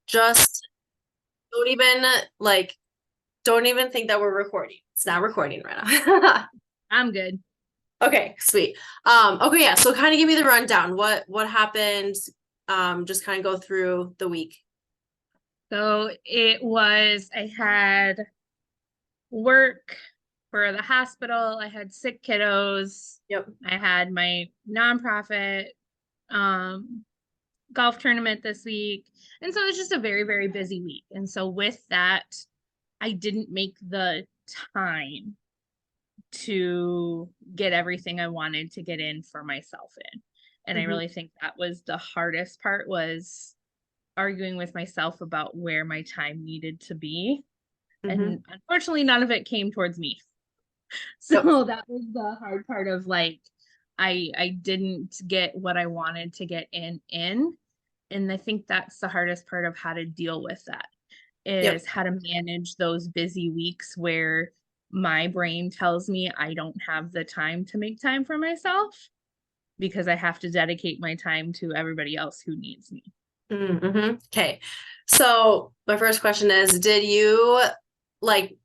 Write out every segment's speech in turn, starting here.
Just don't even like don't even think that we're recording. It's not recording right now. I'm good. Okay, sweet. Okay, yeah. So kind of give me the rundown. What happened? Just kind of go through the week. I had work for the hospital. I had sick kiddos. Yep. I had my nonprofit um, golf tournament this week. And so it's just a very, very busy week. And so with that, I didn't make the time to get everything I wanted to get in for myself in. And I Hmm. really think that was the hardest part was arguing with myself about where my time needed to be. Hmm. And unfortunately, none of it came towards me. Yep. So that was the hard part of like, I didn't get what I wanted to get in. And I think that's the hardest part of how to deal with that Yep. is how to manage those busy weeks where my brain tells me I don't have the time to make time for myself because I have to dedicate my time to everybody else who needs me. Mm-hmm. Okay. So my first question is, did you like,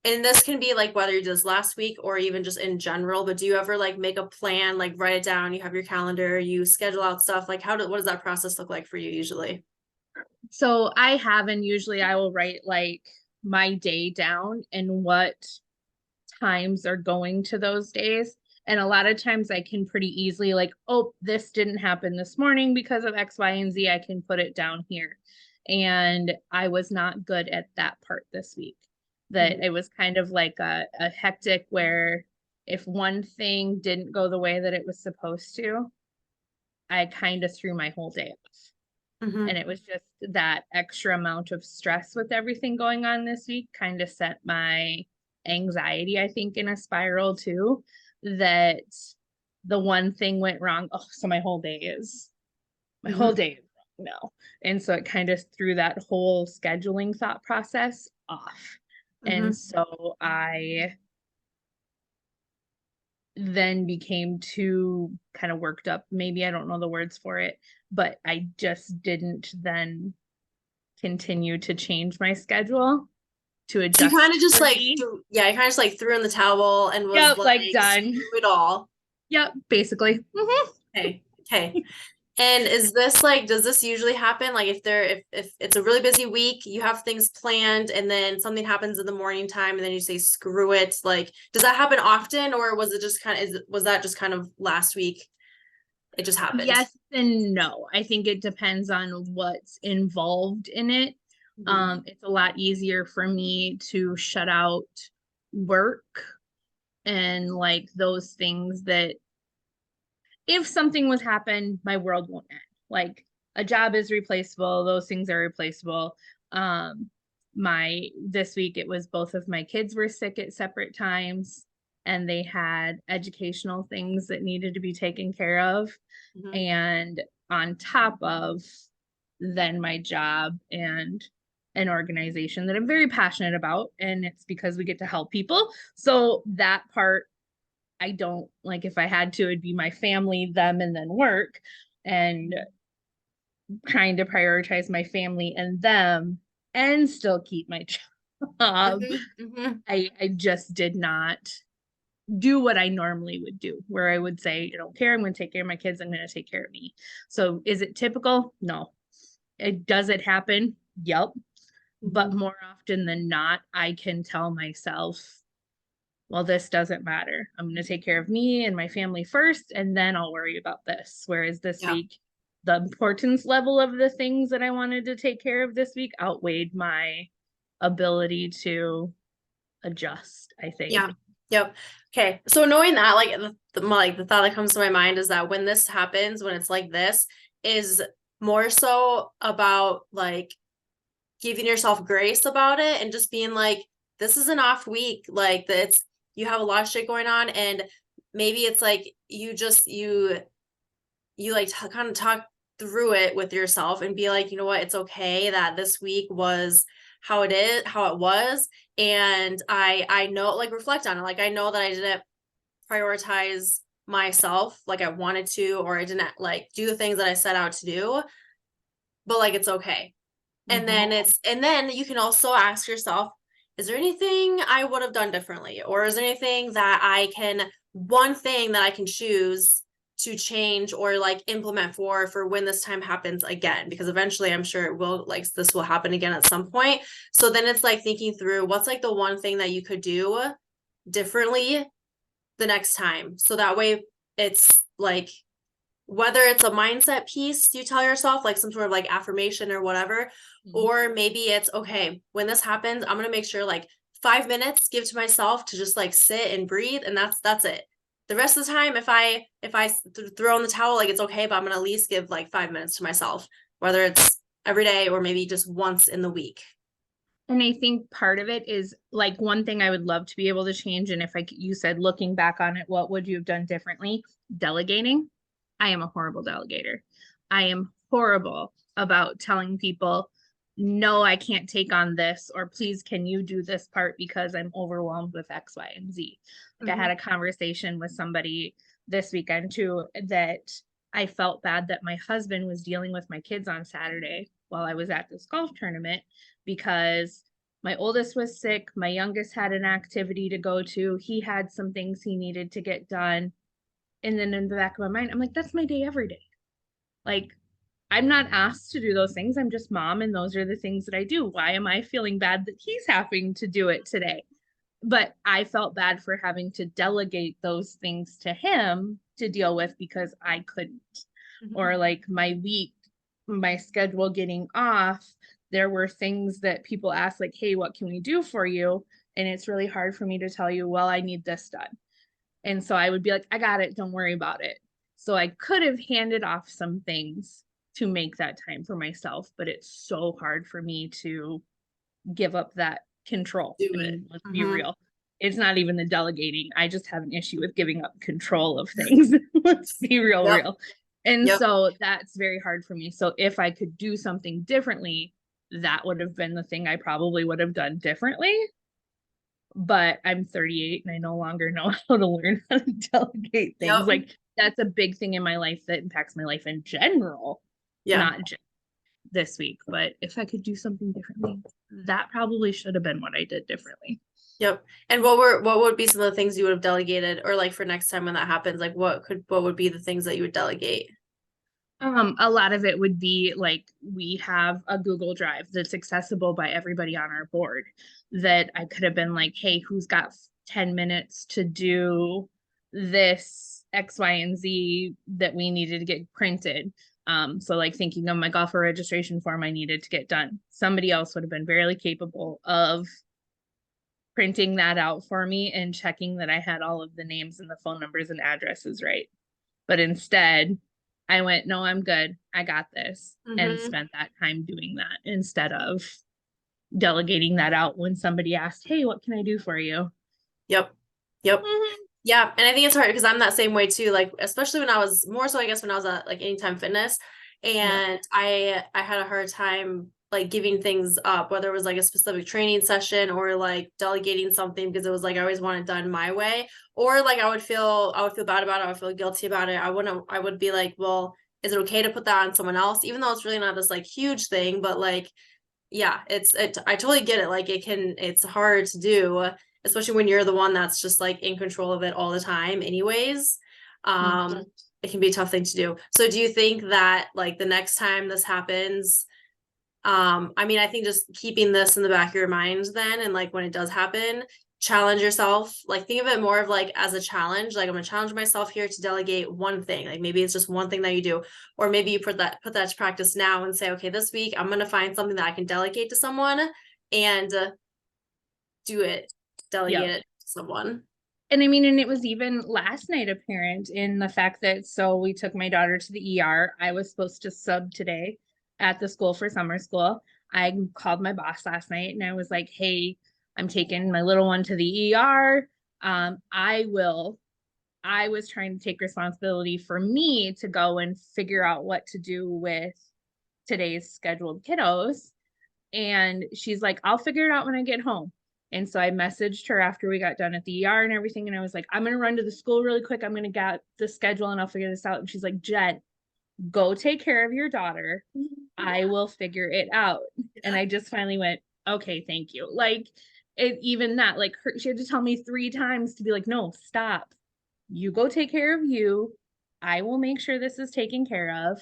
and this can be like whether you did this last week or even just in general, but do you ever like make a plan, like write it down, you have your calendar, you schedule out stuff, like what does that process look like for you usually? So I have, and usually I will write like my day down and what times are going to those days. And a lot of times I can pretty easily like, oh, this didn't happen this morning because of X, Y, and Z. I can put it down here. And I was not good at that part this week. That Mhm. it was kind of like a hectic where if one thing didn't go the way that it was supposed to, I kind of threw my whole day off. And Mhm. it was just that extra amount of stress with everything going on this week kind of set my anxiety, I think, in a spiral too. That the one thing went wrong. Oh, so my whole Mhm. day is wrong now. And so it kind of threw that whole scheduling thought process off. And Mhm. so I then became too kind of worked up. Maybe I don't know the words for it, but I just didn't then continue to change my schedule to So you kind adjust of just for like me. yeah, you kind of just like threw in the towel and was Yep, like, like done. screw it all. Yep, basically. Okay. Okay. And is this like, does this usually happen? Like if it's a really busy week, you have things planned and then something happens in the morning time and then you say screw it. Like, does that happen often or was it just was that just kind of last week? It just happened. Yes and no. I think it depends on what's involved in it. Mhm. It's a lot easier for me to shut out work and like those things that if something was happen, my world won't end. Like a job is replaceable, those things are replaceable. Um, my this week it was both of my kids were sick at separate times and they had educational things that needed to be taken care of. Mhm. And on top of then my job and an organization that I'm very passionate about. And it's because we get to help people. So that part I don't like if I had to, it'd be my family, them, and then work. And trying to prioritize my family and them and still keep my job. Mhm. Mhm. I just did not do what I normally would do, where I would say, I don't care, I'm going to take care of my kids, I'm going to take care of me. So is it typical? No. Does it happen? Yep. But Mhm. more often than not, I can tell myself, well, this doesn't matter. I'm going to take care of me and my family first, and then I'll worry about this. Whereas this Yeah. week, the importance level of the things that I wanted to take care of this week outweighed my ability to adjust, I think. Yeah. Yep. Okay. So knowing that, like like the thought that comes to my mind is that when this happens, when it's like this, is more so about like giving yourself grace about it and just being like, this is an off week. Like that's you have a lot of shit going on, and maybe it's like you like kind of talk through it with yourself and be like, you know what, it's okay that this week was how it was, and I know, like reflect on it. Like I know that I didn't prioritize myself like I wanted to, or I didn't like do the things that I set out to do, but like it's okay. And Mm-hmm. then you can also ask yourself, is there anything I would have done differently? Or is there anything that one thing that I can choose to change or like implement for when this time happens again? Because eventually I'm sure it will, like, this will happen again at some point. So then it's like thinking through what's like the one thing that you could do differently the next time. So that way it's like, whether it's a mindset piece you tell yourself, like some sort of like affirmation or whatever, Mm-hmm. or maybe it's okay, when this happens, I'm going to make sure like 5 minutes give to myself to just like sit and breathe. And that's it. The rest of the time, if I throw in the towel, like, it's okay, but I'm going to at least give like 5 minutes to myself, whether it's every day or maybe just once in the week. And I think part of it is like one thing I would love to be able to change. And if you said looking back on it, what would you have done differently? Delegating. I am a horrible delegator. I am horrible about telling people, no, I can't take on this, or please, can you do this part because I'm overwhelmed with X, Y, and Z. Like I Mm-hmm. had a conversation with somebody this weekend too that I felt bad that my husband was dealing with my kids on Saturday while I was at this golf tournament because my oldest was sick. My youngest had an activity to go to. He had some things he needed to get done. And then in the back of my mind, I'm like, that's my day every day. Like, I'm not asked to do those things. I'm just mom, and those are the things that I do. Why am I feeling bad that he's having to do it today? But I felt bad for having to delegate those things to him to deal with because I couldn't. Mm-hmm. Or like my week, my schedule getting off, there were things that people asked, like, hey, what can we do for you? And it's really hard for me to tell you, well, I need this done. And so I would be like, I got it, don't worry about it. So I could have handed off some things to make that time for myself, but it's so hard for me to give up that control. Do I it. mean, let's be Mm-hmm. real. It's not even the delegating. I just have an issue with giving up control of things. Let's be real, Yep. real. And Yep. so that's very hard for me. So if I could do something differently, that would have been the thing I probably would have done differently. But I'm 38 and I no longer know how to learn how to delegate things. Yep. Like that's a big thing in my life that impacts my life in general, Yeah. not just this week. But if I could do something differently, that probably should have been what I did differently. Yep. And what would be some of the things you would have delegated, or like for next time when that happens, like what would be the things that you would delegate? A lot of it would be like we have a Google Drive that's accessible by everybody on our board that I could have been like, hey, who's got 10 minutes to do this X, Y, and Z that we needed to get printed. So like thinking of my golfer registration form I needed to get done. Somebody else would have been very capable of printing that out for me and checking that I had all of the names and the phone numbers and addresses right. But instead, I went, no, I'm good. I got this. And Mm-hmm. spent that time doing that instead of delegating that out when somebody asked, hey, what can I do for you? Yep. Yep. Mm-hmm. Yeah. And I think it's hard because I'm that same way too. Like, especially when I was more so, I guess, when I was at like Anytime Fitness, Yeah. and I had a hard time like giving things up, whether it was like a specific training session or like delegating something, because it was like I always want it done my way. Or like I would feel bad about it. I would feel guilty about it. I would be like, well, is it okay to put that on someone else? Even though it's really not this like huge thing, but like, yeah, I totally get it. Like it's hard to do, especially when you're the one that's just like in control of it all the time anyways. Mm-hmm. It can be a tough thing to do. So do you think that like the next time this happens, I mean, I think just keeping this in the back of your mind then, and like when it does happen, challenge yourself, like think of it more of like as a challenge, like I'm gonna challenge myself here to delegate one thing, like maybe it's just one thing that you do, or maybe you put that to practice now and say, okay, this week I'm gonna find something that I can delegate to someone, and do it, delegate Yeah. it to someone. And I mean, and it was even last night apparent in the fact that so we took my daughter to the ER. I was supposed to sub today at the school for summer school. I called my boss last night and I was like, hey, I'm taking my little one to the ER. I was trying to take responsibility for me to go and figure out what to do with today's scheduled kiddos. And she's like, I'll figure it out when I get home. And so I messaged her after we got done at the ER and everything. And I was like, I'm going to run to the school really quick. I'm going to get the schedule and I'll figure this out. And she's like, Jen, go take care of your daughter. I will figure it out. And Yeah. I just finally went, okay, thank you. Like it, even that, like she had to tell me 3 times to be like, no, stop. You go take care of you. I will make sure this is taken care of.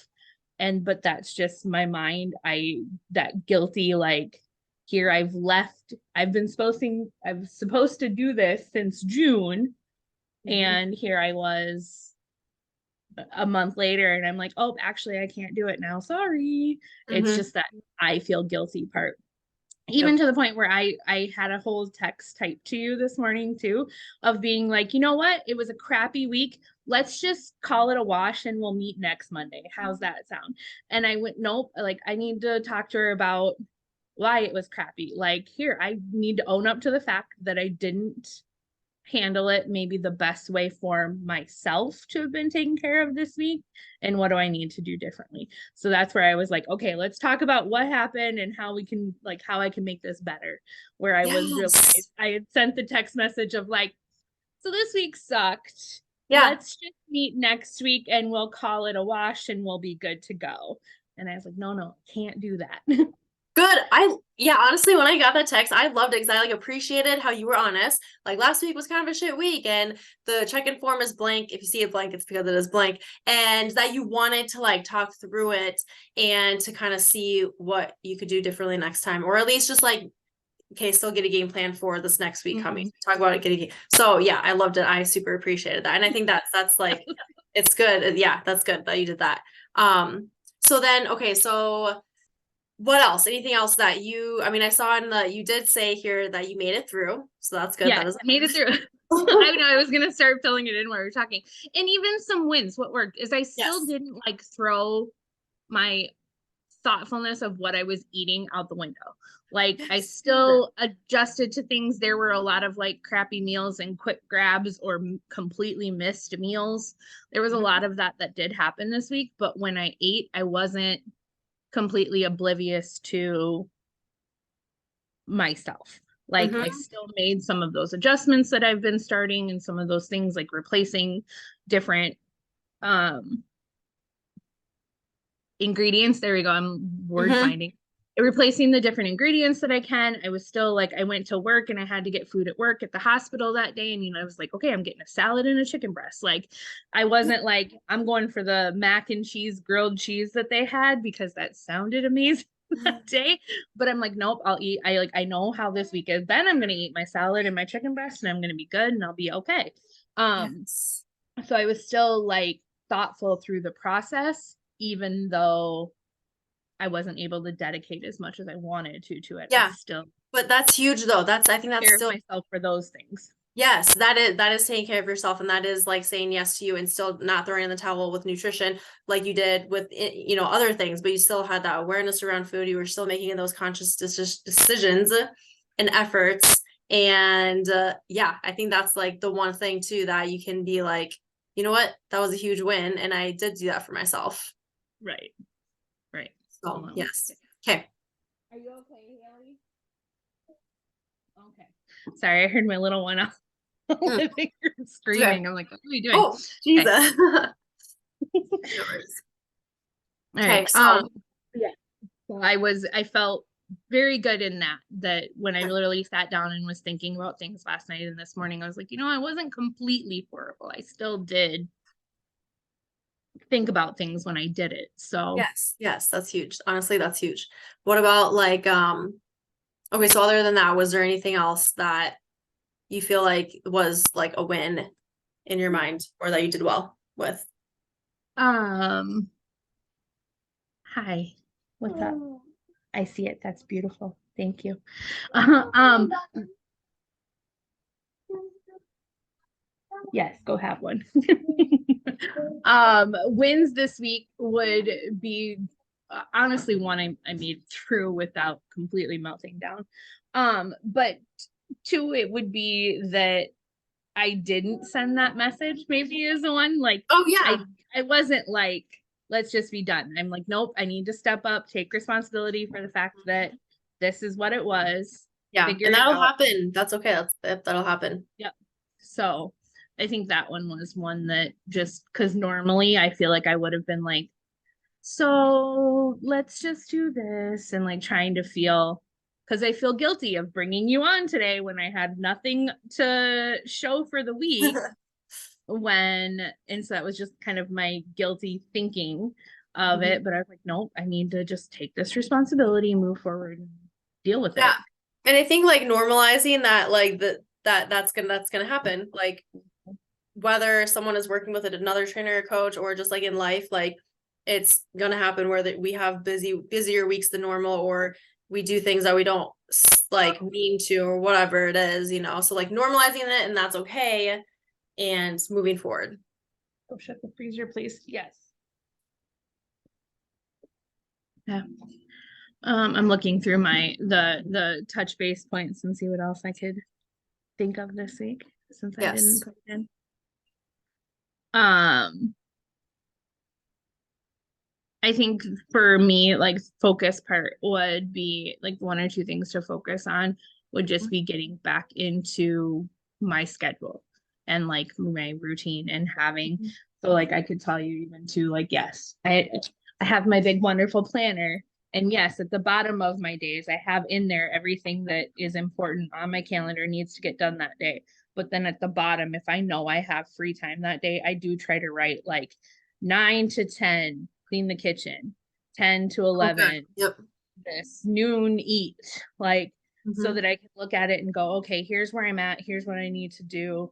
And but that's just my mind. That guilty, like here I'm supposed to do this since June. Mhm. And here I was a month later and I'm like, oh, actually I can't do it now. Sorry. It's Mhm. just that I feel guilty part. Even Yep. to the point where I had a whole text typed to you this morning too of being like, you know what? It was a crappy week. Let's just call it a wash and we'll meet next Monday. How's that sound? And I went, nope, like I need to talk to her about why it was crappy. Like here, I need to own up to the fact that I didn't handle it maybe the best way for myself to have been taken care of this week, and what do I need to do differently. So that's where I was like, okay, let's talk about what happened and how we can, like, how I can make this better. Where I was really, Yes. I had sent the text message of like, so this week sucked, Yeah. let's just meet next week and we'll call it a wash and we'll be good to go. And I was like, no, no, can't do that. Good. Yeah, honestly, when I got that text, I loved it because I like appreciated how you were honest. Like last week was kind of a shit week, and the check-in form is blank. If you see it blank, it's because it is blank. And that you wanted to like talk through it and to kind of see what you could do differently next time, or at least just like, okay, still get a game plan for this next week coming. Mhm. Talk about it, get a game. So yeah, I loved it. I super appreciated that. And I think that's like it's good. Yeah, that's good that you did that. So then okay, so what else? Anything else that I mean, I saw in you did say here that you made it through. So that's good. Yeah, That is made it through. I know I was gonna start filling it in while we were talking. And even some wins. What worked is I still yes. didn't like throw my thoughtfulness of what I was eating out the window. Like I Yes. still adjusted to things. There were a lot of like crappy meals and quick grabs or completely missed meals. There was a Mhm. lot of that that did happen this week, but when I ate, I wasn't completely oblivious to myself. Like I Mhm. still made some of those adjustments that I've been starting and some of those things like replacing different um ingredients. There we go. I'm word Mhm. finding. Replacing the different ingredients that I can. I was still like, I went to work and I had to get food at work at the hospital that day. And, I was like, okay, I'm getting a salad and a chicken breast. Like, I wasn't like, I'm going for the mac and cheese, grilled cheese that they had because that sounded amazing that day. But I'm like, nope, I'll eat. I know how this week is. Then I'm going to eat my salad and my chicken breast and I'm going to be good and I'll be okay. Um, Yes. so I was still like thoughtful through the process, even though I wasn't able to dedicate as much as I wanted to it. I Yeah. still But that's huge though. I think that's care of still, myself for those things. yes, that is taking care of yourself. And that is like saying yes to you and still not throwing in the towel with nutrition like you did with, other things, but you still had that awareness around food. You were still making those conscious decisions and efforts. And yeah, I think that's like the one thing too that you can be like, you know what, that was a huge win. And I did do that for myself. Right. Right. So Hold on. yes. Okay. Are you okay, Haley? Okay. Sorry, I heard my little one out Mm, okay. screaming. I'm like, what are you doing? Oh, Okay. Jesus. No worries. All Okay. right. So Yeah. So I felt very good in that when I literally sat down and was thinking about things last night and this morning, I was like, I wasn't completely horrible. I still did think about things when I did it. So yes, yes, that's huge. Honestly, that's huge. What about like okay, so other than that, was there anything else that you feel like was like a win in your mind or that you did well with? um hi. What's up? I see it. That's beautiful. Thank you. um yes, go have one. Wins this week would be honestly one I made through without completely melting down. But two, it would be that I didn't send that message, maybe is the one. Like Oh I yeah. I wasn't like, let's just be done. I'm like, nope, I need to step up, take responsibility for the fact that this is what it was, Yeah, figure and it that'll out. happen. That's okay. That'll happen. Yep. So I think that one was one that just because normally I feel like I would have been like, so let's just do this, and like trying to feel, because I feel guilty of bringing you on today when I had nothing to show for the week. And so that was just kind of my guilty thinking of Mhm. it. But I was like, nope, I need to just take this responsibility, move forward, and deal with Yeah. it. And I think like normalizing that, like that's gonna happen. Like whether someone is working with another trainer or coach or just like in life, like it's gonna happen where that we have busier weeks than normal, or we do things that we don't like mean to, or whatever it is, so like normalizing it, and that's okay, and moving forward. Oh, shut the freezer, please. Yes. Yeah. I'm looking through the touch base points and see what else I could think of this week since I didn't Yes. put it in. Um, I think for me, like focus part would be like one or two things to focus on would just be getting back into my schedule and like my routine and having, so like I could tell you even to like, yes, I have my big wonderful planner. And yes, at the bottom of my days, I have in there everything that is important on my calendar needs to get done that day. But then at the bottom, if I know I have free time that day, I do try to write like 9 to 10 clean the kitchen, 10 to Okay. 11 Yep. this, noon eat, like so Mm-hmm. that I can look at it and go, okay, here's where I'm at, here's what I need to do.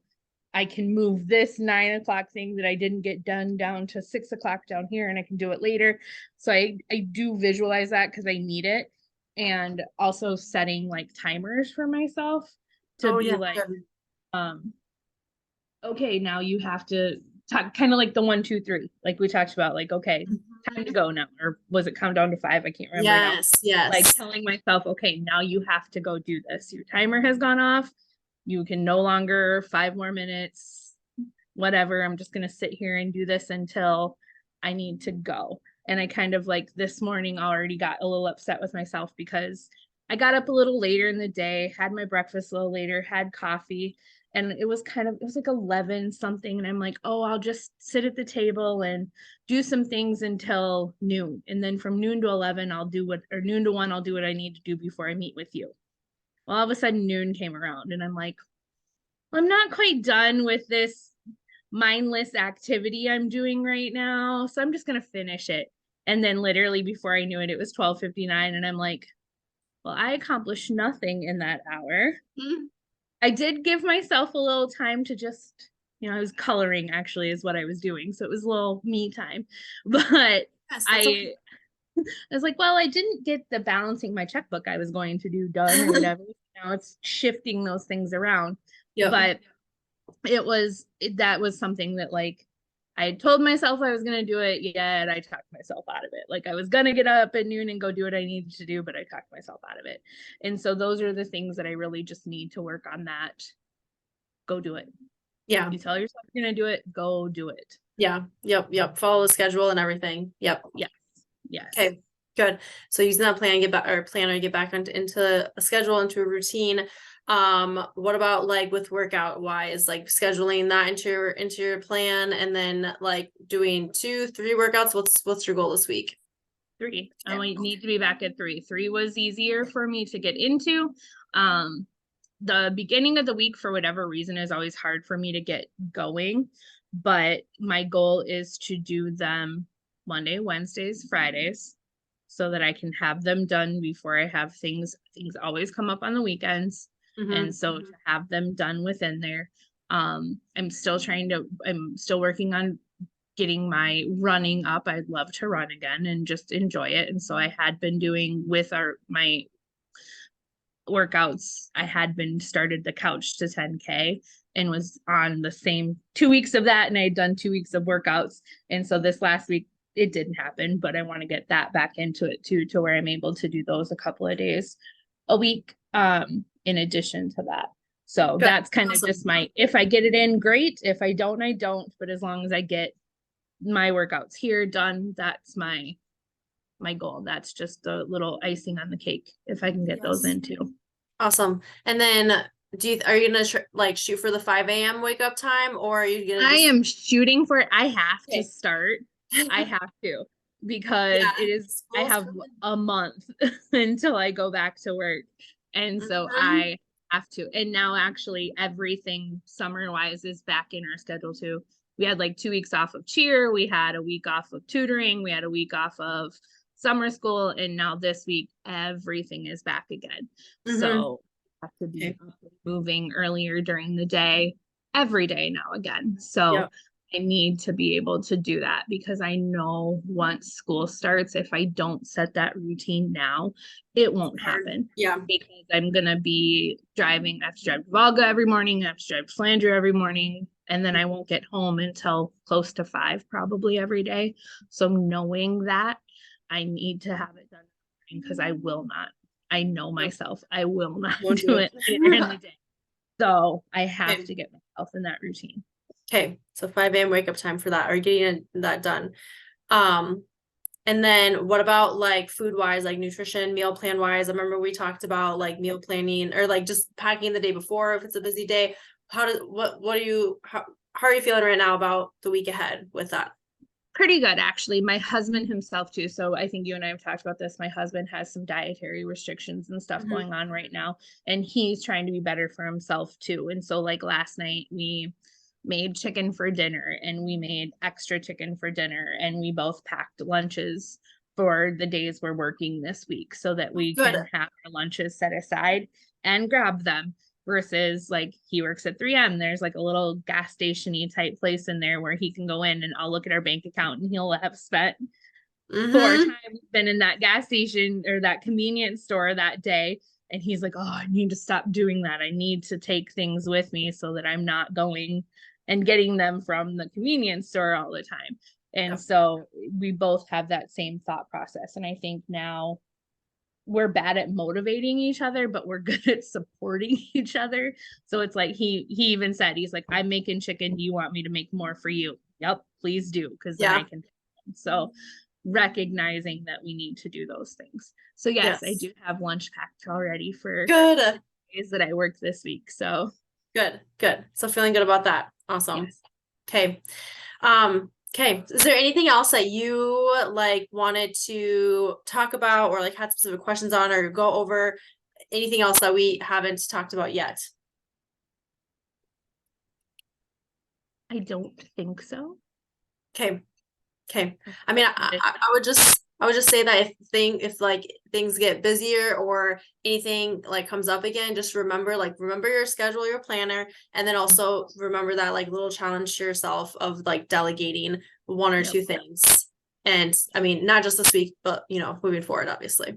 I can move this 9 o'clock thing that I didn't get done down to 6 o'clock down here, and I can do it later. So I do visualize that because I need it. And also setting like timers for myself to Oh be yeah. like, Good. um, okay, now you have to talk kind of like the 1, 2, 3, like we talked about, like, okay, time to Mhm. go now. Or was it count down to 5? I can't remember now. Yes, Like yes. telling myself, okay, now you have to go do this. Your timer has gone off. You can no longer 5 more minutes, whatever. I'm just going to sit here and do this until I need to go. And I kind of like this morning already got a little upset with myself because I got up a little later in the day, had my breakfast a little later, had coffee, and it was like 11 something. And I'm like, oh, I'll just sit at the table and do some things until noon. And then from noon to 11, or noon to 1, I'll do what I need to do before I meet with you. Well, all of a sudden, noon came around, and I'm like, I'm not quite done with this mindless activity I'm doing right now. So I'm just going to finish it. And then literally before I knew it, it was 12:59. And I'm like, well, I accomplished nothing in that hour. Mhm. I did give myself a little time to just, I was coloring actually is what I was doing. So it was a little me time. But Yes, that's okay. I I was like, well, I didn't get the balancing my checkbook I was going to do done or whatever. Now it's shifting those things around. Yep. But that was something that like I told myself I was gonna do it, yet I talked myself out of it. Like I was gonna get up at noon and go do what I needed to do, but I talked myself out of it. And so those are the things that I really just need to work on. That go do it. Yeah. You tell yourself you're gonna do it, go do it. Yeah. Yep. Yep. Follow the schedule and everything. Yep. Yes. Yes. Okay. Good. So using that planner, get back into a schedule, into a routine. What about like with workout wise, like scheduling that into your plan, and then like doing 2, 3 workouts? What's your goal this week? 3. I Okay. only need to be back at 3. 3 was easier for me to get into. Um, the beginning of the week, for whatever reason, is always hard for me to get going. But my goal is to do them Monday, Wednesdays, Fridays, so that I can have them done before I have things. Things always come up on the weekends. And Mm-hmm. so to have them done within there. I'm still working on getting my running up. I'd love to run again and just enjoy it. And so I had been doing with my workouts, I had been started the couch to 10K and was on the same 2 weeks of that. And I had done 2 weeks of workouts. And so this last week, it didn't happen, but I want to get that back into it too, to where I'm able to do those a couple of days a week, in addition to that. So Good. that's kind of just Awesome. if I get it in, great. If I don't, I don't. But as long as I get my workouts here done, that's my goal. That's just a little icing on the cake if I can get those Yes. in too. Awesome. And then are you gonna like shoot for the 5 a.m. wake up time, or are you gonna I just am shooting for it. I have to okay? start. I have to. because Yeah. it is, I School's have coming. a month until I go back to work. And so Mhm. I have to. And now actually everything summer wise is back in our schedule too. We had like 2 weeks off of cheer, we had a week off of tutoring, we had a week off of summer school, and now this week everything is back again. Mhm. So I have to be Okay. up and moving earlier during the day every day now again. So Yep. I need to be able to do that because I know once school starts, if I don't set that routine now, it won't Hard. happen Yeah. because I'm gonna be driving. I have to drive to Volga every morning. I have to drive to Flandre every morning, and then I won't get home until close to 5 probably every day. So knowing that, I need to have it done because I will not. I know Yep. myself. I will not Won't do do it later in the it. day. So I have Okay. to get myself in that routine. Okay. So 5 a.m. wake up time for that or getting that done. Um, and then what about like food wise, like nutrition, meal plan wise? I remember we talked about like meal planning or like just packing the day before if it's a busy day. What are you how are you feeling right now about the week ahead with that? Pretty good, actually. My husband himself, too. So I think you and I have talked about this. My husband has some dietary restrictions and stuff Mhm. going on right now, and he's trying to be better for himself, too. And so, like last night, we made chicken for dinner and we made extra chicken for dinner, and we both packed lunches for the days we're working this week so that we Good. can have our lunches set aside and grab them versus like he works at 3M. There's like a little gas stationy type place in there where he can go in and I'll look at our bank account and he'll have spent 4 Mm-hmm. times been in that gas station or that convenience store that day. And he's like, oh, I need to stop doing that. I need to take things with me so that I'm not going and getting them from the convenience store all the time. And Yep. so we both have that same thought process. And I think now we're bad at motivating each other, but we're good at supporting each other. So it's like he even said, he's like, I'm making chicken. Do you want me to make more for you? Yep, please do, because then I Yeah. can. So recognizing that we need to do those things. So yes, I Yes. do have lunch packed already for Good. days that I work this week. So Good. Good. So feeling good about that. Awesome. yes. Okay. Okay. Is there anything else that you like wanted to talk about or like had specific questions on or go over? Anything else that we haven't talked about yet? I don't think so. Okay. Okay. I mean, But I would just say that if like things get busier or anything like comes up again, just remember your schedule, your planner, and then also remember that like little challenge to yourself of like delegating one or yep. two things. And I mean, not just this week, but moving forward, obviously.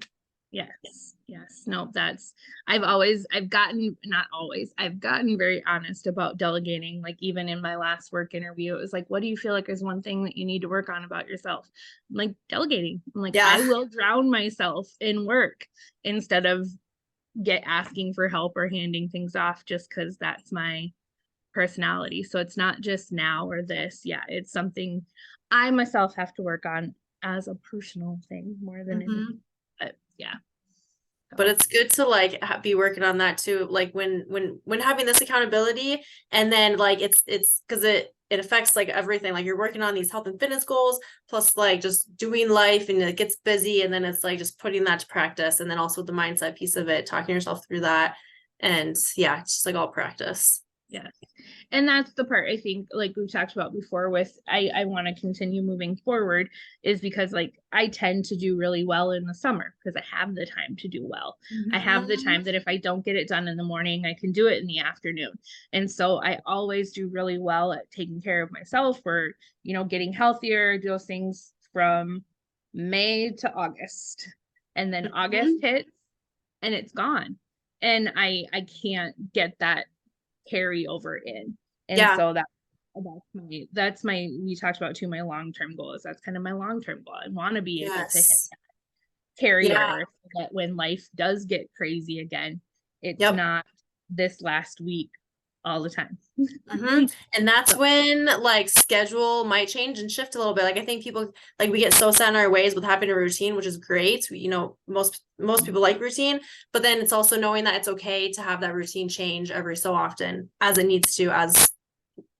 Yes, yes. No, I've gotten, not always, I've gotten very honest about delegating. Like, even in my last work interview, it was like, what do you feel like is one thing that you need to work on about yourself? I'm like, delegating. I'm like, I Yeah. will drown myself in work instead of get asking for help or handing things off just because that's my personality. So it's not just now or this. Yeah, it's something I myself have to work on as a personal thing more than Mhm. anything. But yeah. But So it's good to like be working on that too, like when having this accountability, and then like it's because it affects like everything, like you're working on these health and fitness goals plus like just doing life, and it gets busy, and then it's like just putting that to practice, and then also the mindset piece of it, talking yourself through that, and yeah, it's just like all practice. yes. And that's the part I think, like we've talked about before, with I want to continue moving forward, is because like I tend to do really well in the summer because I have the time to do well. I have the Mhm. time that if I don't get it done in the morning, I can do it in the afternoon. And so I always do really well at taking care of myself or, getting healthier, those things from May to August. And then August Mhm. hits and it's gone. And I can't get that carry over in. And Yeah. so that's my we talked about too, my long-term goal is that's kind of my long-term goal. I want to be able to hit Yes. Yeah. carryover so that when life does get crazy again, it's Yep. not this last week all the time. And that's So when like schedule might change and shift a little bit. Like I think people like we get so set in our ways with having a routine, which is great. Most people like routine, but then it's also knowing that it's okay to have that routine change every so often as it needs to, as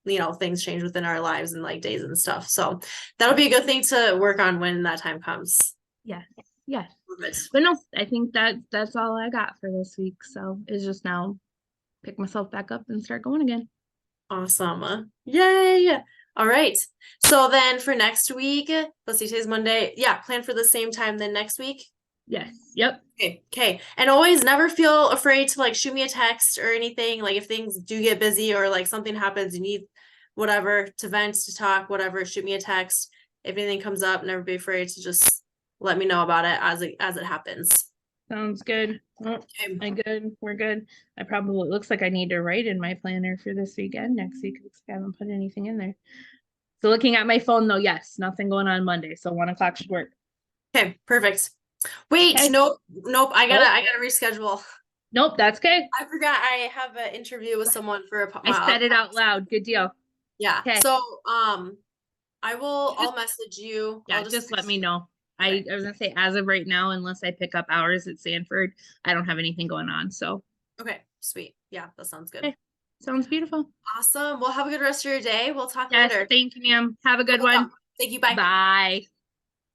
things change within our lives and like days and stuff. So that'll be a good thing to work on when that time comes. Yes. Yes. Perfect. But no, I think that's all I got for this week. So it's just now pick myself back up and start going again. Awesome. Yay. All right. So then for next week, let's see, today's Monday. Yeah, plan for the same time then next week. Yes. Yep. Okay. And always never feel afraid to like shoot me a text or anything. Like if things do get busy or like something happens, you need whatever to vent, to talk, whatever, shoot me a text. If anything comes up, never be afraid to just let me know about it as it happens. Sounds good. Oh, Okay. I'm good. We're good. It looks like I need to write in my planner for this weekend. Next week, looks like I haven't put anything in there. So looking at my phone though, yes, nothing going on Monday. So 1 o'clock should work. Okay, perfect. Wait, Okay. nope. I gotta reschedule. Nope, that's okay. I forgot I have an interview with someone for I said it out loud. Good deal. Yeah. Okay. So I'll message you. Yeah, I'll just let me know. Okay. I was gonna say as of right now, unless I pick up hours at Sanford, I don't have anything going on. So Okay, sweet. Yeah, that sounds good. okay. Sounds beautiful. Awesome. Well, have a good rest of your day. We'll talk Yes, later. thank you, ma'am. Have a good You're welcome. one. Thank you. Bye. Bye.